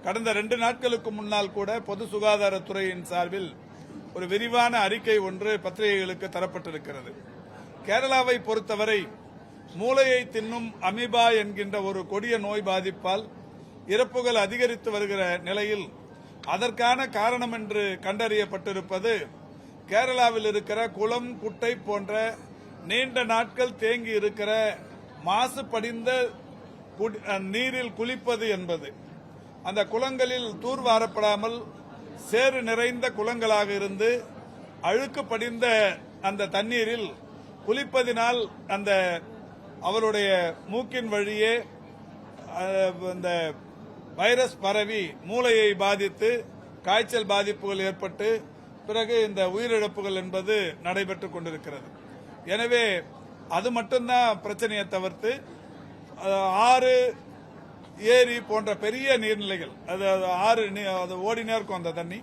கடந்த 2 நாட்களுக்கு முன்னால் கூட பொது சுகாதாரத்துறையின் சார்பில் ஒரு விரிவான அறிக்கை ஒன்று பத்திரிகைகளுக்கு தரப்பட்டிருக்கிறது. கேரளாவை பொறுத்தவரை மூளையை தின்னும் அமீபா என்கின்ற ஒரு கொடிய நோய் பாதிப்பால் இறப்புகள் அதிகரித்து வருகிற நிலையில் அதற்கான காரணம் என்று கண்டறியப்பட்டிருப்பது கேரளாவில் இருக்கிற குளம், குட்டை போன்ற நீண்ட நாட்கள் தேங்கி இருக்கிற மாசுபடிந்த நீரில் குளிப்பது என்பது. அந்த குளங்களில் தூர்வாரப்படாமல் சேறு நிறைந்த குளங்களாக இருந்து அழுக்கு படிந்த அந்த தண்ணீரில் குளிப்பதினால் அந்த அவருடைய மூக்கின் வழியே அந்த வைரஸ் பரவி மூளையை பாதித்து காய்ச்சல் பாதிப்புகள் ஏற்பட்டு பிறகு இந்த உயிரிழப்புகள் என்பது நடைபெற்றுக் கொண்டிருக்கிறது. எனவே அது மட்டும்தான் பிரச்சனையை தவிர்த்து ஆறு, ஏரி போன்ற பெரிய நீர்நிலைகள், அது ஆறு அது ஓடினே இருக்கும் அந்த தண்ணி,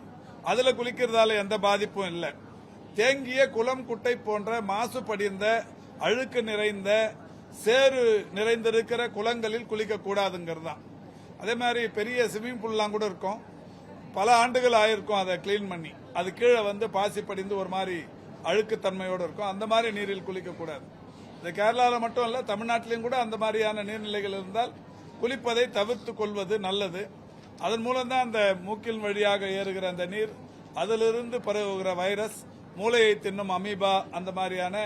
அதுல குளிக்கிறதால எந்த பாதிப்பும் இல்லை. தேங்கிய குளம், குட்டை போன்ற மாசு படிந்த அழுக்கு நிறைந்த சேறு நிறைந்திருக்கிற குளங்களில் குளிக்க கூடாதுங்கிறது தான். அதே மாதிரி பெரிய ஸ்விம்மிங் பூல்லாம் கூட இருக்கும், பல ஆண்டுகள் ஆயிருக்கும் அதை கிளீன் பண்ணி, அது கீழே வந்து பாசி படிந்து ஒரு மாதிரி அழுக்குத்தன்மையோடு இருக்கும். அந்த மாதிரி நீரில் குளிக்க கூடாது. இந்த கேரளாவில் மட்டும் இல்ல, தமிழ்நாட்டிலும் கூட அந்த மாதிரியான நீர்நிலைகள் இருந்தால் குளிப்பதை தவிர்த்து கொள்வது நல்லது. அதன் மூலம் தான் அந்த மூக்கின் வழியாக ஏறுகிற அந்த நீர், அதிலிருந்து பரவுகிற வைரஸ், மூளையை தின்னும் அமீபா, அந்த மாதிரியான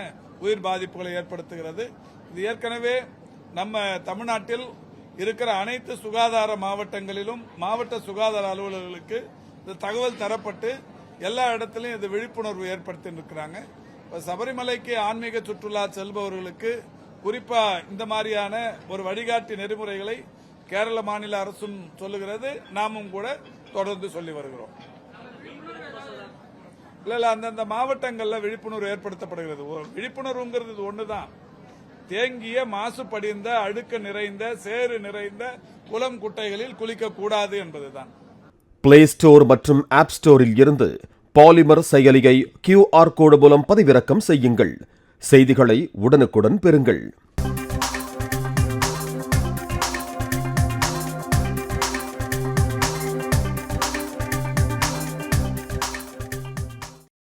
உயிர் பாதிப்புகளை ஏற்படுத்துகிறது. இது ஏற்கனவே நம்ம தமிழ்நாட்டில் இருக்கிற அனைத்து சுகாதார மாவட்டங்களிலும் மாவட்ட சுகாதார அலுவலர்களுக்கு இந்த தகவல் தரப்பட்டு எல்லா இடத்திலும் இது விழிப்புணர்வு ஏற்படுத்தி இருக்கிறாங்க. சபரிமலைக்கு ஆன்மீக சுற்றுலா செல்பவர்களுக்கு குறிப்பா இந்த மாதிரியான ஒரு வழிகாட்டி நெறிமுறைகளை கேரள மாநில அரசும் சொல்லுகிறது, நாமும் கூட தொடர்ந்து சொல்லி வருகிறோம். இல்ல அந்தந்த மாவட்டங்கள்ல விழிப்புணர்வு ஏற்படுத்தப்படுகிறது. விழிப்புணர்வுங்கிறது ஒண்ணுதான். தேங்கிய மாசு படிந்த அழுக்கு நிறைந்த சேறு நிறைந்த குளம், குட்டைகளில் குளிக்க கூடாது என்பதுதான். பிளே ஸ்டோர் மற்றும் ஆப் ஸ்டோரில் இருந்து பாலிமர் செயலியை QR கோடு மூலம் பதிவிறக்கம் செய்யுங்கள். செய்திகளை உடனுக்குடன் பெறுங்கள்.